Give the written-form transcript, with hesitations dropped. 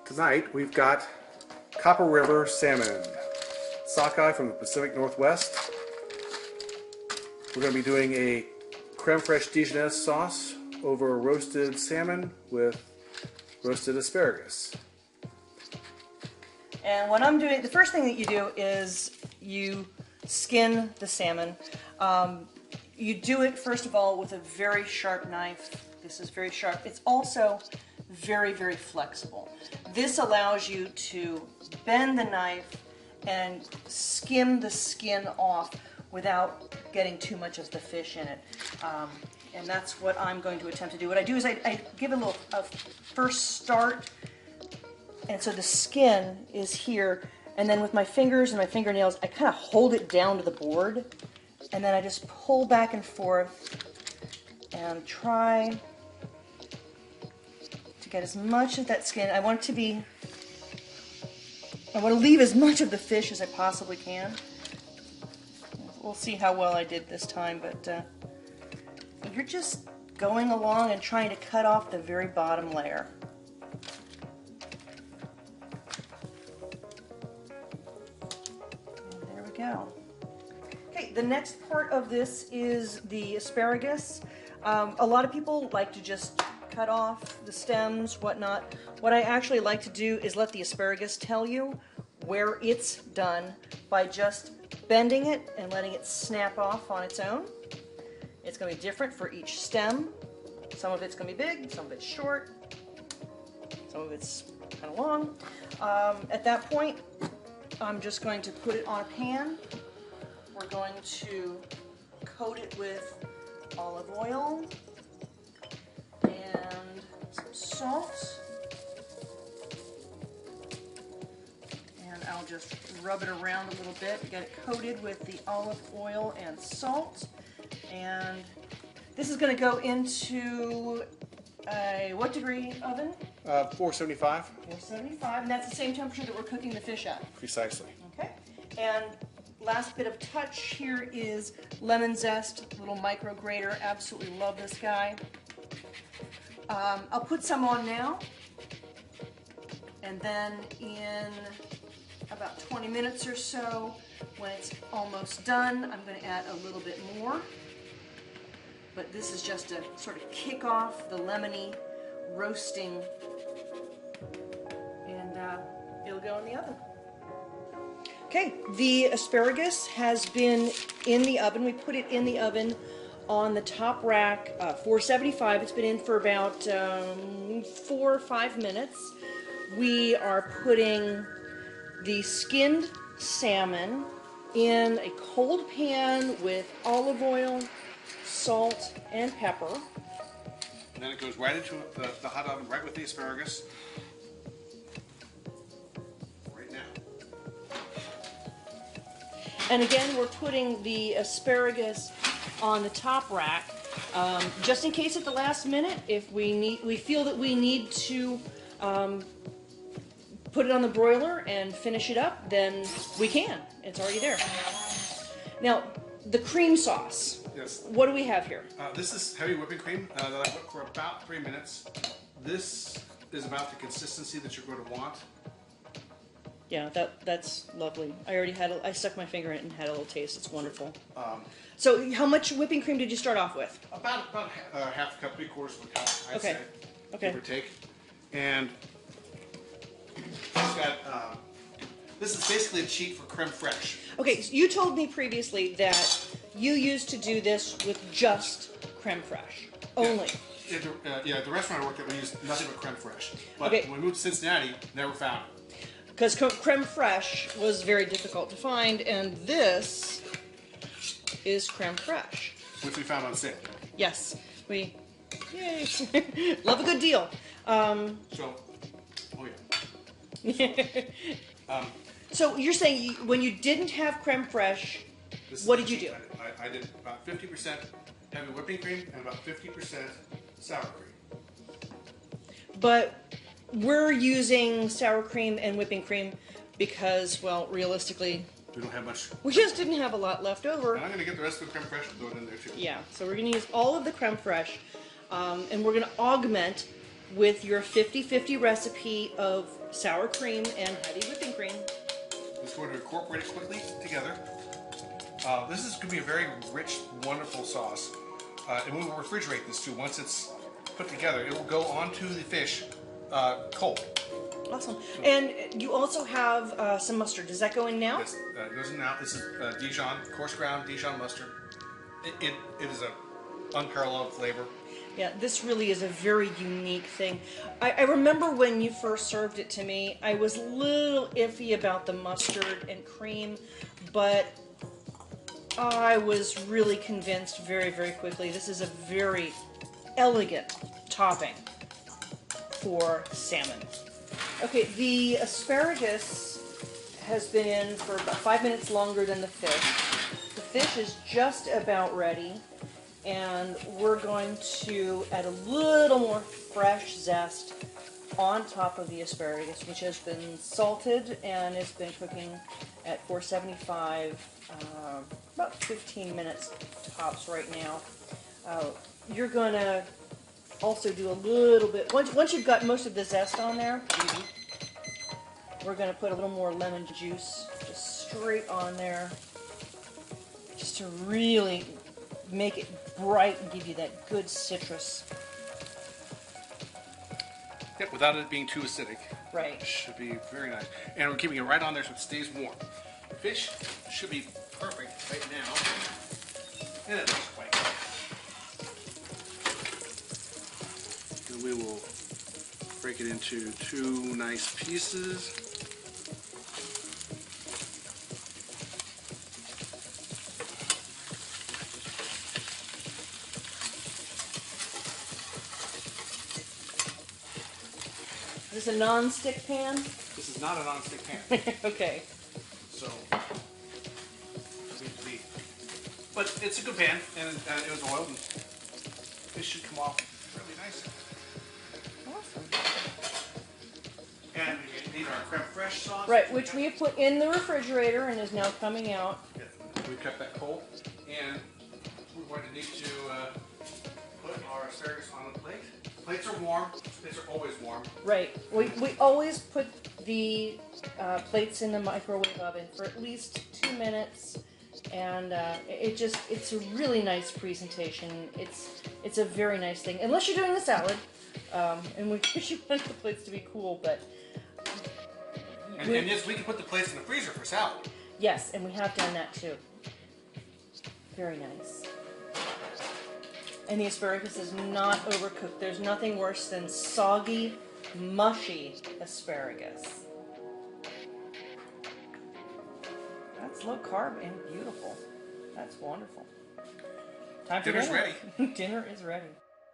Tonight we've got Copper River Salmon, sockeye from the Pacific Northwest. We're going to be doing a creme fraiche dijonaise sauce over roasted salmon with roasted asparagus. And what I'm doing, the first thing that you do is you skin the salmon. You do it first of all with a very sharp knife. This is very sharp. It's also very, very flexible. This allows you to bend the knife and skim the skin off without getting too much of the fish in it. And that's what I'm going to attempt to do. What I do is I give it a first start, and so the skin is here, and then with my fingers and my fingernails, I kind of hold it down to the board, and then I just pull back and forth and try to get as much of that skin. I want to leave as much of the fish as I possibly can. We'll see how well I did this time, but you're just going along and trying to cut off the very bottom layer. And there we go. Okay, the next part of this is the asparagus. A lot of people like to just cut off the stems, whatnot. What I actually like to do is let the asparagus tell you where it's done by just bending it and letting it snap off on its own. It's going to be different for each stem. Some of it's going to be big, some of it's short, some of it's kind of long. At that point, I'm just going to put it on a pan. We're going to coat it with olive oil and some salt. And I'll just rub it around a little bit, get it coated with the olive oil and salt. And this is going to go into a what degree oven? 475. 475, and that's the same temperature that we're cooking the fish at. Precisely. Okay. And last bit of touch here is lemon zest, little micro grater. Absolutely love this guy. I'll put some on now, and then in about 20 minutes or so, when it's almost done, I'm going to add a little bit more. But this is just to sort of kick off the lemony roasting, and it'll go in the oven. Okay, the asparagus has been in the oven. We put it in the oven on the top rack, 475. It's been in for about 4 or 5 minutes. We are putting the skinned salmon in a cold pan with olive oil, salt, and pepper. And then it goes right into the hot oven, right with the asparagus. Right now. And again, we're putting the asparagus on the top rack, just in case at the last minute, if we feel that we need to put it on the broiler and finish it up, then we can. It's already there. Now, the cream sauce. Yes. What do we have here? This is heavy whipping cream that I whipped for about 3 minutes. This is about the consistency that you're going to want. Yeah, that's lovely. I stuck my finger in it and had a little taste. It's wonderful. So how much whipping cream did you start off with? About half a cup, 3/4 of a cup, I'd Okay. say. Okay. Give or take. And it's got, this is basically a cheat for creme fraiche. Okay, so you told me previously that you used to do this with just creme fraiche only. Yeah, the restaurant I worked at, we used nothing but creme fraiche. But Okay. when we moved to Cincinnati, never found it. Because creme fraiche was very difficult to find, and this is creme fraiche. Which we found on sale. Yes, yay, love a good deal. Oh yeah. So you're saying when you didn't have creme fraiche, what did you do? I did about 50% heavy whipping cream and about 50% sour cream. But we're using sour cream and whipping cream because, well, realistically, We don't have much. we just didn't have a lot left over. And I'm going to get the rest of the creme fraiche and throw it in there too. Yeah, so we're going to use all of the creme fraiche, and we're going to augment with your 50-50 recipe of sour cream and heavy whipping cream. Just going to incorporate it quickly together. This is going to be a very rich, wonderful sauce. And we will refrigerate this too. Once it's put together, it will go onto the fish cold. Awesome. And you also have some mustard. Does that go in now? Yes, it goes in now. This is Dijon, coarse ground Dijon mustard. It is an unparalleled flavor. Yeah, this really is a very unique thing. I remember when you first served it to me, I was a little iffy about the mustard and cream, but I was really convinced very, very quickly. This is a very elegant topping for salmon. Okay, the asparagus has been in for about 5 minutes longer than the fish. The fish is just about ready, and we're going to add a little more fresh zest on top of the asparagus, which has been salted and has been cooking at 475, about 15 minutes tops right now. You're going to also do a little bit, once you've got most of the zest on there, we're going to put a little more lemon juice just straight on there, just to really make it bright and give you that good citrus. Yep, without it being too acidic. Right. It should be very nice. And we're keeping it right on there so it stays warm. The fish should be perfect right now. And it looks quite good. And we will break it into 2 nice pieces. Is this a non-stick pan? This is not a non-stick pan. Okay. So, but it's a good pan, and it was oiled, and fish should come off really nice. Awesome. And we need our creme fraiche sauce. Right, which we have put in the refrigerator and is now coming out. Yeah, we kept that cold, and we're going to need to put our asparagus on the plate. Plates are warm. Plates are always warm. Right. We always put the plates in the microwave oven for at least 2 minutes, and it's a really nice presentation. It's a very nice thing, unless you're doing a salad, and we usually want the plates to be cool, but and yes, we can put the plates in the freezer for salad. Yes, and we have done that too. Very nice. And the asparagus is not overcooked. There's nothing worse than soggy, mushy asparagus. That's low carb and beautiful. That's wonderful. Time for Dinner's dinner. ready. Dinner is ready.